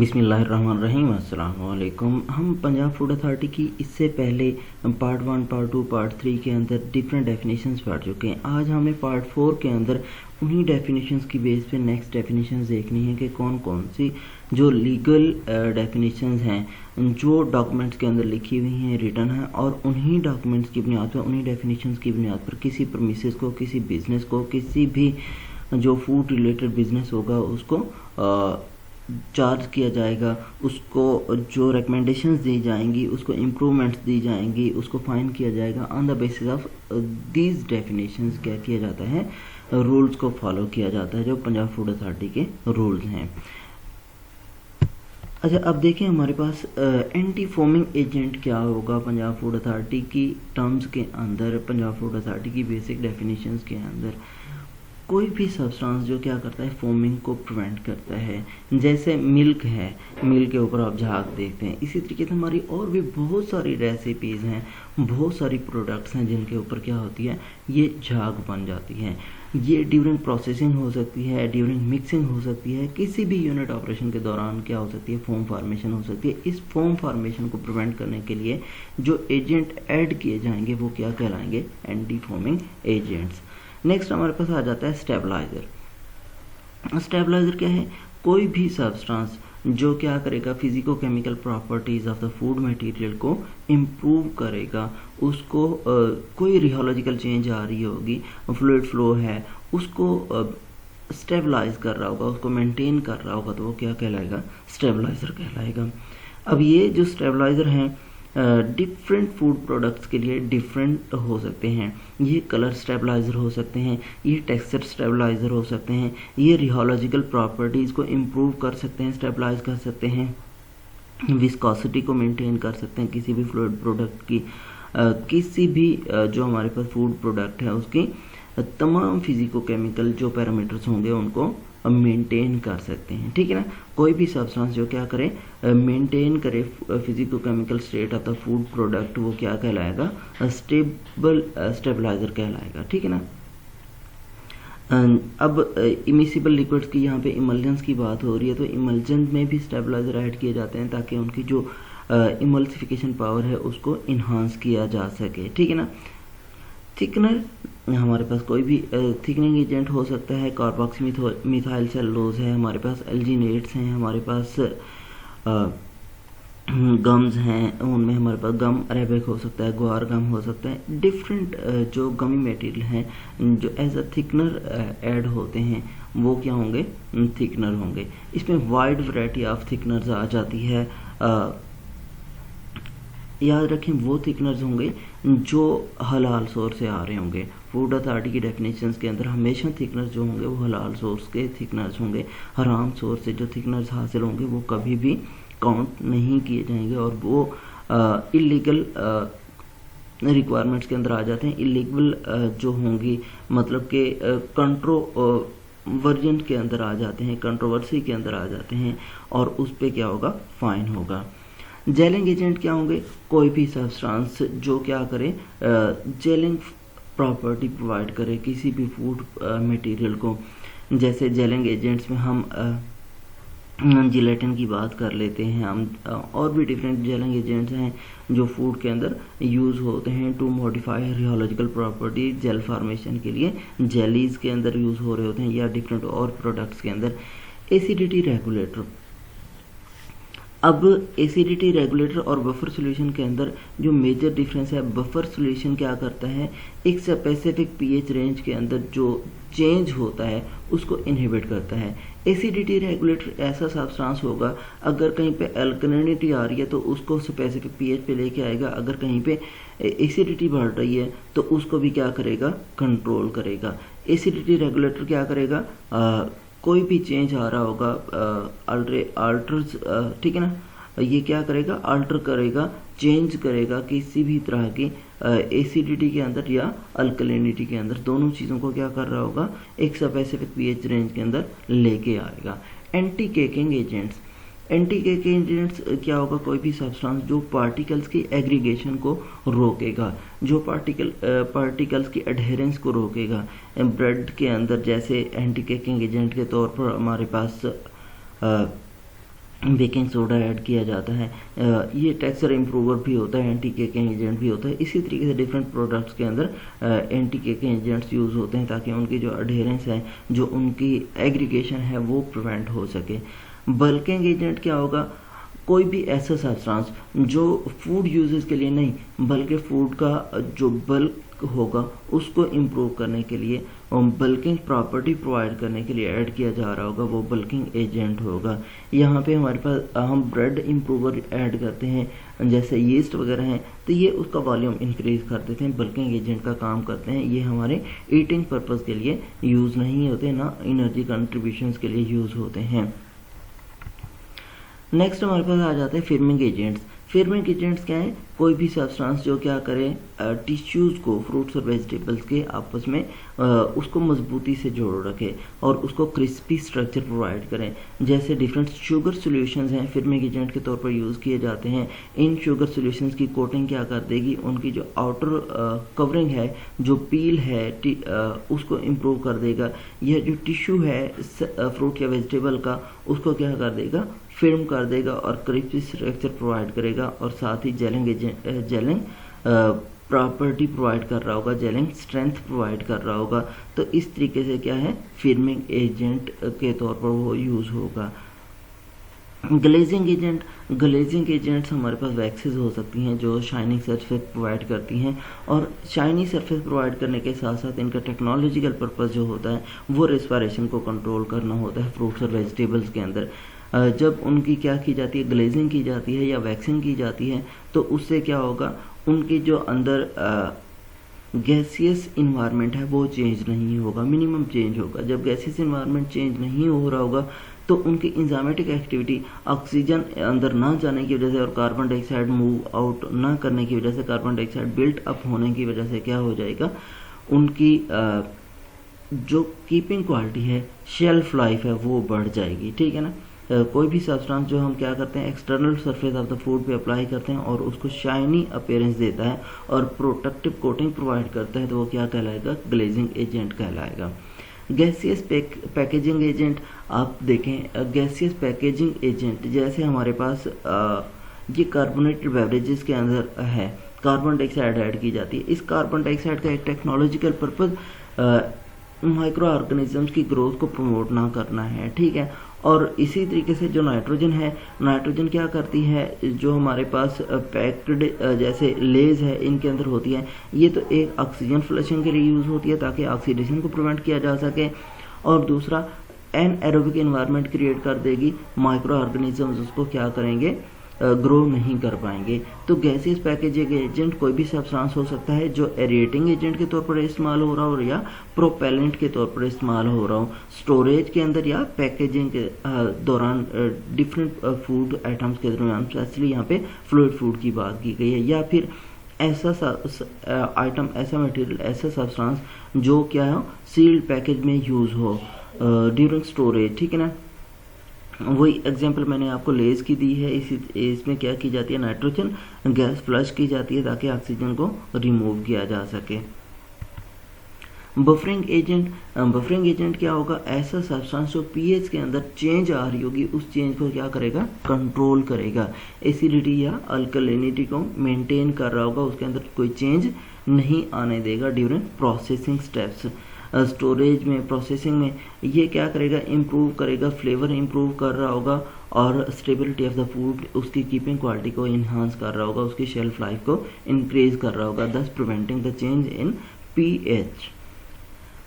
बिस्मिल्लाहिर्रहमानिर्रहीम। अस्सलाम वालेकुम। हम पंजाब फूड अथॉरिटी की इससे पहले पार्ट 1, पार्ट 2, पार्ट 3 के अंदर डिफरेंट डेफिनेशंस पढ़ चुके हैं। आज हमें पार्ट 4 के अंदर उन्हीं डेफिनेशंस की बेस पे नेक्स्ट डेफिनेशंस देखनी है कि कौन कौन सी जो लीगल डेफिनेशंस हैं जो डॉक्यूमेंट्स के अंदर लिखी हुई हैं, रिटन है, और उन्हीं डॉक्यूमेंट्स की बुनियाद पर, उन्हीं डेफिनेशंस की बुनियाद पर किसी प्रमिसेस को, किसी बिजनेस को, किसी भी जो फूड रिलेटेड बिजनेस होगा उसको चार्ज किया जाएगा, उसको जो रिकमेंडेशंस दी जाएंगी, उसको इम्प्रूवमेंट्स दी जाएंगी, उसको फाइन किया जाएगा। On the basis of these definitions क्या किया जाता है, रूल्स को फॉलो किया जाता है जो पंजाब फूड अथॉरिटी के रूल्स हैं। अच्छा, अब देखें हमारे पास एंटी फोमिंग एजेंट क्या होगा पंजाब फूड अथॉरिटी की टर्म्स के अंदर, पंजाब फूड अथॉरिटी की बेसिक डेफिनेशंस के अंदर। कोई भी सब्सटेंस जो क्या करता है, फोमिंग को प्रिवेंट करता है। जैसे मिल्क है, मिल्क के ऊपर आप झाग देखते हैं। इसी तरीके से हमारी और भी बहुत सारी रेसिपीज़ हैं, बहुत सारी प्रोडक्ट्स हैं जिनके ऊपर क्या होती है, ये झाग बन जाती है। ये ड्यूरिंग प्रोसेसिंग हो सकती है, ड्यूरिंग मिक्सिंग हो सकती है, किसी भी यूनिट ऑपरेशन के दौरान क्या हो सकती है, फोम फार्मेशन हो सकती है। इस फोम फार्मेशन को प्रिवेंट करने के लिए जो एजेंट ऐड किए जाएंगे वो क्या कहलाएंगे, एंटी फोमिंग एजेंट्स। नेक्स्ट हमारे पास आ जाता है स्टेबलाइजर। स्टेबलाइजर क्या है, कोई भी सब्सटेंस जो क्या करेगा, physico chemical properties of the food material को इम्प्रूव करेगा। उसको कोई रियोलॉजिकल चेंज आ रही होगी, फ्लूइड फ्लो है, उसको स्टेबलाइज कर रहा होगा, उसको मेंटेन कर रहा होगा, तो वो क्या कहलाएगा, स्टेबलाइजर कहलाएगा। अब ये जो स्टेबलाइजर हैं डिफरेंट फूड प्रोडक्ट्स के लिए डिफरेंट हो सकते हैं। ये कलर स्टेबलाइजर हो सकते हैं, ये टेक्सचर स्टेबलाइजर हो सकते हैं, ये रियोलॉजिकल प्रॉपर्टीज़ को इम्प्रूव कर सकते हैं, स्टेबलाइज कर सकते हैं, विस्कोसिटी को मेंटेन कर सकते हैं किसी भी फ्लूइड प्रोडक्ट की, किसी भी जो हमारे पास फूड प्रोडक्ट है उसकी तमाम फिजिको केमिकल जो पैरामीटर्स होंगे उनको मेंटेन कर सकते हैं। ठीक है ना, कोई भी सब्सटेंस जो क्या करे, मेंटेन करे physico chemical state of the food product, वो क्या कहलाएगा, स्टेबलाइजर कहलाएगा। ठीक है ना। अब इमिसिबल लिक्विड्स की यहाँ पे इमल्जेंस की बात हो रही है, तो इमल्जेंस में भी स्टेबलाइजर ऐड किए जाते हैं ताकि उनकी जो इमल्सिफिकेशन पावर है उसको इन्हांस किया जा सके। ठीक है ना। थिकनर, हमारे पास कोई भी थिकनिंग एजेंट हो सकता है, कार्बोक्सी मिथाइल सेलुलोज है, हमारे पास एल्जिनेट्स हैं, हमारे पास गम्स हैं, उनमें हमारे पास गम अरेबिक हो सकता है, ग्वार गम हो सकता है। डिफरेंट जो गमी मटेरियल हैं जो एज अ थिकनर ऐड होते हैं वो क्या होंगे, थिकनर होंगे। इसमें वाइड वैरायटी ऑफ थिकनर्स आ जाती है। याद रखें वो थिकनर्स होंगे जो हलाल सोर्स से आ रहे होंगे। फूड अथॉरिटी की डेफिनेशंस के अंदर हमेशा थिकनर्स जो होंगे वो हलाल सोर्स के थिकनर्स होंगे। हराम सोर्स से जो थिकनर्स हासिल होंगे वो कभी भी काउंट नहीं किए जाएंगे और वो इलीगल रिक्वायरमेंट्स के अंदर आ जाते हैं। इलीगल जो होंगी मतलब कि वर्जन के अंदर आ जाते हैं, कंट्रोवर्सी के अंदर आ जाते हैं और उस पर क्या होगा, फाइन होगा। जेलिंग एजेंट क्या होंगे, कोई भी सब्सटेंस जो क्या करे, जेलिंग प्रॉपर्टी प्रोवाइड करे किसी भी फूड मटेरियल को। जैसे जेलिंग एजेंट्स में हम जिलेटिन की बात कर लेते हैं, हम और भी डिफरेंट जेलिंग एजेंट्स हैं जो फूड के अंदर यूज़ होते हैं to modify rheological property, gel formation के लिए जेलीज के अंदर यूज़ हो रहे होते हैं या डिफरेंट और प्रोडक्ट्स के अंदर। एसिडिटी रेगुलेटर, अब एसिडिटी रेगुलेटर और बफर सॉल्यूशन के अंदर जो मेजर डिफरेंस है, बफर सॉल्यूशन क्या करता है, एक स्पेसिफिक पीएच रेंज के अंदर जो चेंज होता है उसको इनहिबिट करता है। एसिडिटी रेगुलेटर ऐसा सब्सटेंस होगा, अगर कहीं पे अल्कलिनिटी आ रही है तो उसको स्पेसिफिक पीएच पे लेके आएगा, अगर कहीं पे एसिडिटी बढ़ रही है तो उसको भी क्या करेगा, कंट्रोल करेगा। एसिडिटी रेगुलेटर क्या करेगा, कोई भी चेंज आ रहा होगा, अल्टर्स, ठीक है ना, ये क्या करेगा, अल्टर करेगा, चेंज करेगा किसी भी तरह की एसिडिटी के अंदर या अल्कलिनिटी के अंदर, दोनों चीज़ों को क्या कर रहा होगा, एक स्पेसिफिक पीएच रेंज के अंदर लेके आएगा। Anti caking agents, anti caking agents क्या होगा, कोई भी सब्सटेंस जो पार्टिकल्स की एग्रीगेशन को रोकेगा, जो पार्टिकल्स की अडहेरेंस को रोकेगा। ब्रेड के अंदर जैसे एंटी केकिंग एजेंट के तौर पर हमारे पास बेकिंग सोडा ऐड किया जाता है। ये टेक्सचर इम्प्रूवर भी होता है, एंटी केकिंग एजेंट भी होता है। इसी तरीके से डिफरेंट प्रोडक्ट्स के अंदर एंटी केकिंग एजेंट्स यूज़ होते हैं ताकि उनकी जो अडेरेंस है, जो उनकी एग्रीगेशन है, वो प्रिवेंट हो सके। बल्किंग एजेंट क्या होगा? कोई भी ऐसा सब्सटेंस जो फूड यूजेस के लिए नहीं बल्कि फूड का जो बल्क होगा उसको इम्प्रूव करने के लिए और बल्किंग प्रॉपर्टी प्रोवाइड करने के लिए ऐड किया जा रहा होगा, वो बल्किंग एजेंट होगा। यहाँ पे हमारे पास हम ब्रेड इम्प्रूवर ऐड करते हैं जैसे यीस्ट वगैरह हैं, तो ये उसका वॉल्यूम इंक्रीज कर देते हैं, बल्किंग एजेंट का काम करते हैं। ये हमारे ईटिंग पर्पज़ के लिए यूज़ नहीं होते, ना एनर्जी कंट्रीब्यूशंस के लिए यूज़ होते हैं। नेक्स्ट हमारे पास आ जाते हैं फिर्मिंग एजेंट्स। फिर्मिंग एजेंट्स क्या है? कोई भी सब्सटेंस जो क्या करे टिश्यूज़ को, फ्रूट्स और वेजिटेबल्स के आपस में उसको मजबूती से जोड़ रखे और उसको क्रिस्पी स्ट्रक्चर प्रोवाइड करें। जैसे डिफरेंट शुगर सॉल्यूशंस हैं, फिर्मिंग एजेंट के तौर पर यूज़ किए जाते हैं। इन शुगर सॉल्यूशंस की कोटिंग क्या कर देगी? उनकी जो आउटर कवरिंग है, जो पील है, उसको इम्प्रूव कर देगा। यह जो टिश्यू है फ्रूट या वेजिटेबल का, उसको क्या कर देगा? फिल्म कर देगा और क्रिस्पी स्ट्रक्चर प्रोवाइड करेगा और साथ ही जेलिंग प्रॉपर्टी प्रोवाइड कर रहा होगा, जेलिंग स्ट्रेंथ प्रोवाइड कर रहा होगा। तो इस तरीके से क्या है? फिर्मिंग एजेंट के तौर पर वो यूज़ होगा। ग्लेजिंग एजेंट्स हमारे पास वैक्सेस हो सकती हैं जो शाइनिंग सरफेस प्रोवाइड करती हैं, और शाइनी सरफेस प्रोवाइड करने के साथ साथ इनका टेक्नोलॉजिकल पर्पस जो होता है वो रेस्पिरेशन को कंट्रोल करना होता है फ्रूट्स और वेजिटेबल्स के अंदर। जब उनकी क्या की जाती है? ग्लेजिंग की जाती है या वैक्सिंग की जाती है, तो उससे क्या होगा? उनके जो अंदर गैसियस इन्वायरमेंट है वो चेंज नहीं होगा, मिनिमम चेंज होगा। जब गैसियस इन्वायरमेंट चेंज नहीं हो रहा होगा तो उनकी इंजामेटिक एक्टिविटी ऑक्सीजन अंदर ना जाने की वजह से और कार्बन डाइऑक्साइड मूव आउट ना करने की वजह से, कार्बन डाइऑक्साइड बिल्ट अप होने की वजह से क्या हो जाएगा? उनकी जो कीपिंग क्वालिटी है, शेल्फ लाइफ है, वो बढ़ जाएगी। ठीक है ना? कोई भी सब्सटेंस जो हम क्या करते हैं external surface of the food पे अप्लाई करते हैं और उसको शाइनी अपीयरेंस देता है और प्रोटेक्टिव कोटिंग प्रोवाइड करता है, तो वो क्या कहलाएगा? ग्लेजिंग एजेंट कहलाएगा। गैसियस पैकेजिंग एजेंट, आप देखें गैसियस पैकेजिंग एजेंट जैसे हमारे पास ये कार्बोनेटेड बेवरेजेस के अंदर है, कार्बन डाइऑक्साइड ऐड की जाती है। इस कार्बन डाइऑक्साइड का एक टेक्नोलॉजिकल पर्पज़ माइक्रो ऑर्गेनिजम्स की ग्रोथ को प्रमोट ना करना है। ठीक है? और इसी तरीके से जो नाइट्रोजन है, नाइट्रोजन क्या करती है? जो हमारे पास पैक्ड जैसे लेज है इनके अंदर होती है, ये तो एक ऑक्सीजन फ्लशिंग के लिए यूज़ होती है ताकि ऑक्सीडेशन को प्रिवेंट किया जा सके, और दूसरा एनएरोबिक एनवायरनमेंट क्रिएट कर देगी। माइक्रो ऑर्गेनिजम्स उसको क्या करेंगे? ग्रो नहीं कर पाएंगे। तो गैसियस पैकेजिंग एजेंट कोई भी सब्सटेंस हो सकता है जो एरेटिंग एजेंट के तौर पर इस्तेमाल हो रहा हो या प्रोपेलेंट के तौर पर इस्तेमाल हो रहा हो स्टोरेज के अंदर या पैकेजिंग के दौरान डिफरेंट फूड आइटम्स के दरमियान। स्पेशली यहाँ पे फ्लूइड फूड की बात की गई है, या फिर ऐसा आइटम, ऐसा मटेरियल, ऐसा सब्सटेंस जो क्या हो सील्ड पैकेज में यूज़ हो ड्यूरिंग स्टोरेज। ठीक है ना? वही एग्जांपल मैंने आपको लेज की दी है। इसमें क्या की जाती है? नाइट्रोजन गैस फ्लश की जाती है ताकि ऑक्सीजन को रिमूव किया जा सके। बफरिंग एजेंट क्या होगा? ऐसा सब्सटेंस जो पीएच के अंदर चेंज आ रही होगी उस चेंज को क्या करेगा? कंट्रोल करेगा। एसिडिटी या अल्कलिनिटी को मेंटेन कर रहा होगा, उसके अंदर कोई चेंज नहीं आने देगा ड्यूरिंग प्रोसेसिंग स्टेप्स। स्टोरेज में, प्रोसेसिंग में ये क्या करेगा? इम्प्रूव करेगा, फ्लेवर इम्प्रूव कर रहा होगा और स्टेबिलिटी ऑफ द फूड, उसकी कीपिंग क्वालिटी को इन्हांस कर रहा होगा, उसकी शेल्फ लाइफ को इंक्रीज कर रहा होगा, दस preventing the change in pH.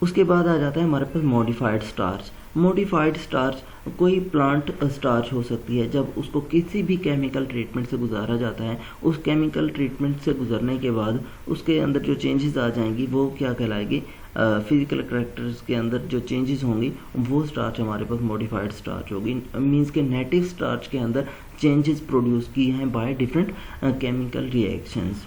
उसके बाद आ जाता है हमारे पास मॉडिफाइड स्टार्च। कोई प्लांट स्टार्च हो सकती है, जब उसको किसी भी केमिकल ट्रीटमेंट से गुजारा जाता है, उस केमिकल ट्रीटमेंट से गुजरने के बाद उसके अंदर जो चेंजेस आ जाएंगी वो क्या कहलाएगी? फिजिकल करेक्टर्स के अंदर जो चेंजेस होंगी वो स्टार्च हमारे पास मॉडिफाइड स्टार्च होगी। मींस के नेटिव स्टार्च के अंदर चेंजेस प्रोड्यूस किए हैं बाय डिफरेंट केमिकल रिएक्शंस।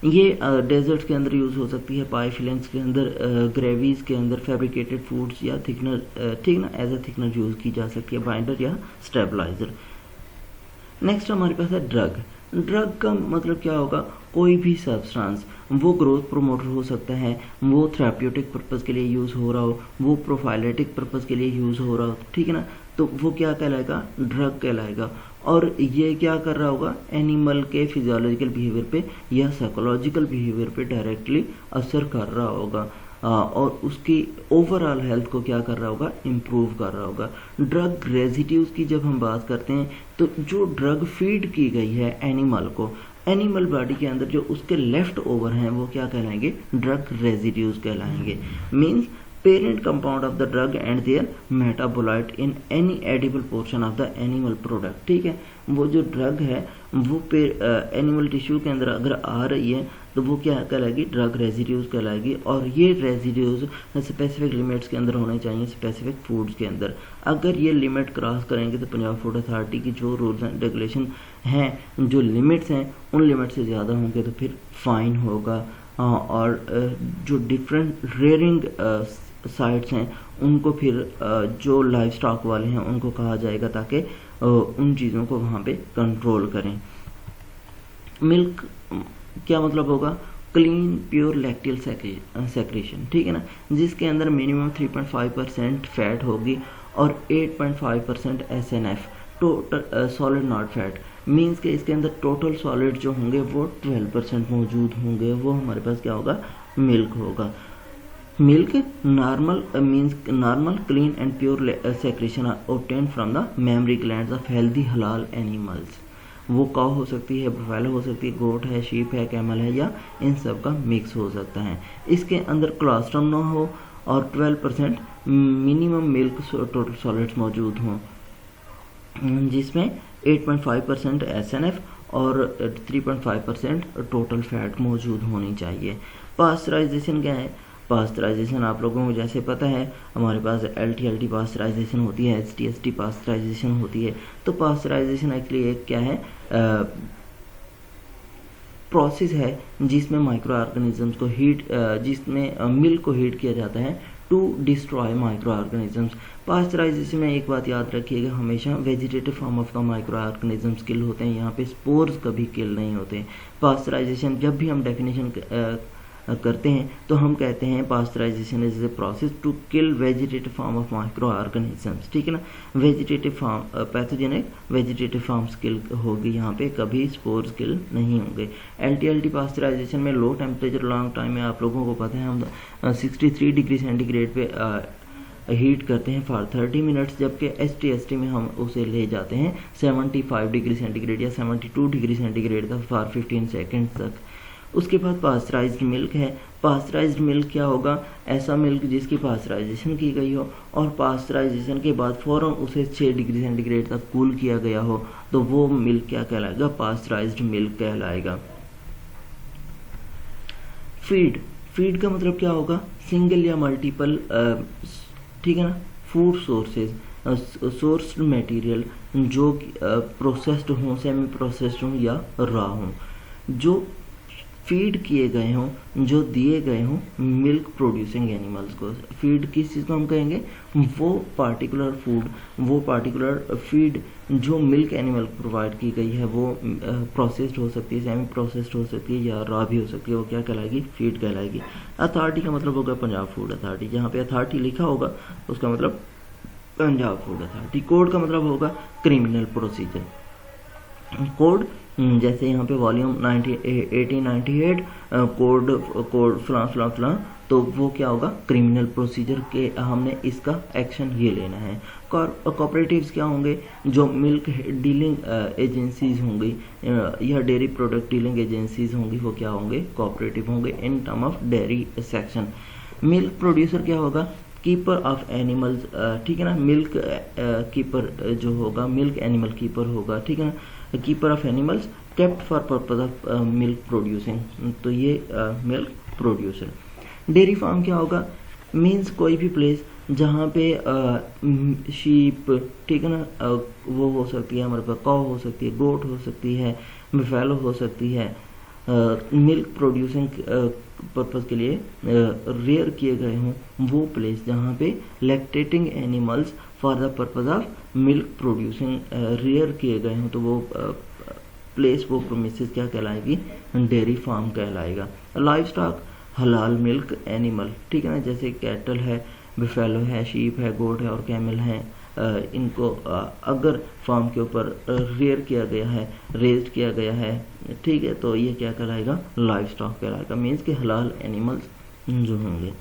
ये डेजर्ट्स के अंदर यूज़ हो सकती है, पाई फिलेंस के अंदर, ग्रेवीज के अंदर, फैब्रिकेटेड फूड्स या थिकनर, ठीक ना, एज अ थिकनर यूज़ की जा सकती है, बाइंडर या स्टेबलाइजर। नेक्स्ट हमारे पास है ड्रग का मतलब क्या होगा? कोई भी सब्सटेंस, वो ग्रोथ प्रोमोटर हो सकता है, वो थेराप्यूटिक पर्पज़ के लिए यूज़ हो रहा हो, वो प्रोफाइलेटिक पर्पज़ के लिए यूज़ हो रहा हो। ठीक है ना? तो वो क्या कहलाएगा, ड्रग कहलाएगा। और ये क्या कर रहा होगा, एनिमल के फिजियोलॉजिकल बिहेवियर पे या साइकोलॉजिकल बिहेवियर पे डायरेक्टली असर कर रहा होगा, और उसकी ओवरऑल हेल्थ को क्या कर रहा होगा, इम्प्रूव कर रहा होगा। ड्रग रेजिड्यूज की जब हम बात करते हैं तो जो ड्रग फीड की गई है एनिमल को, एनिमल बॉडी के अंदर जो उसके लेफ्ट ओवर हैं वो क्या कहलाएंगे, ड्रग रेजिड्यूज कहलाएंगे। Means parent compound of the drug and their metabolite in any edible portion of the animal product। ठीक है, वो जो ड्रग है वो एनिमल टिश्यू के अंदर अगर आ रही है तो वो क्या कहलाएगी, ड्रग रेजिड्यूज कहलाएगी। और ये रेजिड्यूज स्पेसिफिक लिमिट्स के अंदर होने चाहिए, स्पेसिफिक फूड्स के अंदर। अगर ये लिमिट क्रॉस करेंगे तो पंजाब फूड अथॉरिटी की जो रूल्स एंड रेगुलेशन हैं, जो लिमिट्स हैं, उन लिमिट से ज़्यादा होंगे तो फिर फाइन होगा। और जो डिफरेंट रेयरिंग साइट्स हैं उनको फिर जो लाइव स्टॉक वाले हैं उनको कहा जाएगा ताकि उन चीज़ों को वहाँ पे कंट्रोल करें। मिल्क क्या मतलब होगा, क्लीन प्योर लैक्टियल सेक्रेशन, ठीक है ना, जिसके अंदर मिनिमम 3.5% फैट होगी और 8.5% SNF, total solid not fat. Means के इसके अंदर टोटल सॉलिड जो होंगे वो 12% मौजूद होंगे, वो हमारे पास क्या होगा, मिल्क होगा। Milk normal means normal clean and pure secretion obtained from the mammary glands of healthy हलाल एनिमल्स। वो काऊ हो सकती है, बफेलो हो सकती है, गोट है, शीप है, कैमल है, या इन सब का मिक्स हो सकता है। इसके अंदर कोलेस्ट्रॉल ना हो और 12% मिनिमम मिल्क टोटल सॉलिड्स मौजूद हों, जिसमें 8.5% SNF और 3.5% टोटल फैट मौजूद होनी चाहिए। पास्चराइजेशन क्या है, पास्चराइजेशन आप लोगों को जैसे पता है हमारे पास LT-LT पास्चराइजेशन होती है, ST-ST पास्चराइजेशन होती है। तो पास्चराइजेशन एक्चुअली एक क्या है, प्रोसेस है जिसमें माइक्रो ऑर्गेनिजम्स को जिसमें मिल्क को हीट किया जाता है to destroy microorganisms. Pasteurization में एक बात याद रखिएगा, हमेशा वेजिटेटिव फॉर्म ऑफ का माइक्रो ऑर्गेनिजम्स किल होते हैं, यहाँ पे स्पोर्स कभी किल नहीं होते। पास्चराइजेशन जब भी हम डेफिनेशन करते हैं तो हम कहते हैं pasteurization is a process to kill vegetative form of micro organisms, ठीक है ना। Vegetative form pathogenic vegetative forms kill होगी, यहाँ पे कभी स्पोर्स किल नहीं होंगे। LT-LT पास्चराइजेशन में लो टेम्परेचर लॉन्ग टाइम में आप लोगों को पता है हम 63 डिग्री सेंटीग्रेड पे हीट करते हैं फॉर 30 मिनट्स, जबकि ST-ST में हम उसे ले जाते हैं 75 डिग्री सेंटीग्रेड या 72 डिग्री सेंटीग्रेड तक फॉर 15 सेकेंड तक। उसके बाद पास्चराइज्ड मिल्क है। पास्चराइज्ड मिल्क क्या होगा, ऐसा मिल्क जिसकी पास्चराइजेशन की गई हो और पास्चराइजेशन के बाद फ़ौरन उसे 6 डिग्री सेंटीग्रेड तक कूल किया गया हो, तो वो मिल्क क्या कहलाएगा, पास्चराइज्ड मिल्क कहलाएगा। फीड, फीड का मतलब क्या होगा, सिंगल या मल्टीपल, ठीक है ना, फूड सोर्सेज, सोर्स्ड मटेरियल जो प्रोसेस्ड हों, सेमी प्रोसेस्ड हों या रॉ हों, जो फीड किए गए हों, जो दिए गए हों मिल्क प्रोड्यूसिंग एनिमल्स को। फीड किस चीज़ को हम कहेंगे, वो पार्टिकुलर फूड, वो पार्टिकुलर फीड जो मिल्क एनिमल को प्रोवाइड की गई है, वो प्रोसेस्ड हो सकती है, सेमी प्रोसेस्ड हो सकती है या रॉ भी हो सकती है, वो क्या कहलाएगी, फीड कहलाएगी। अथॉरिटी का मतलब होगा पंजाब फूड अथॉरिटी, जहाँ पे अथॉरिटी लिखा होगा उसका मतलब पंजाब फूड अथॉरिटी। कोड का मतलब होगा क्रिमिनल प्रोसीजर। कोड जैसे यहाँ पे वॉल्यूम 1898 कोड फलां, तो वो क्या होगा, क्रिमिनल प्रोसीजर के हमने इसका एक्शन ये लेना है। कोऑपरेटिव्स क्या होंगे, जो मिल्क डीलिंग एजेंसीज होंगी या डेयरी प्रोडक्ट डीलिंग एजेंसीज होंगी, वो क्या होंगे, कोऑपरेटिव होंगे in term of dairy section. Milk producer क्या होगा, कीपर ऑफ एनिमल्स, ठीक है ना, मिल्क कीपर जो होगा, मिल्क एनिमल कीपर होगा, ठीक है ना, keeper of animals kept for purpose of milk producing, तो ये मिल्क प्रोड्यूसर। डेयरी फार्म क्या होगा, मीन्स कोई भी प्लेस जहाँ पे शीप, ठीक है ना, वो हो सकती है हमारे पास, काऊ हो सकती है, गोट हो सकती है, बफेलो हो सकती है, मिल्क प्रोड्यूसिंग पर्पज़ के लिए रेयर किए गए हों, वो प्लेस जहाँ पे lactating animals for the purpose of milk producing rear किए गए हों, तो वो प्लेस, वो प्रोमिसेस क्या कहलाएगी, डेयरी फार्म कहलाएगा। लाइव स्टॉक हलाल मिल्क एनिमल, ठीक है ना, जैसे कैटल है, बफेलो है, शीप है, गोट है और कैमल है, इनको अगर फार्म के ऊपर रेयर किया गया है, रेज्ड किया गया है, ठीक है, तो ये क्या कहलाएगा, लाइव स्टॉक कहलाएगा, मीन्स के हलाल एनिमल्स जो होंगे।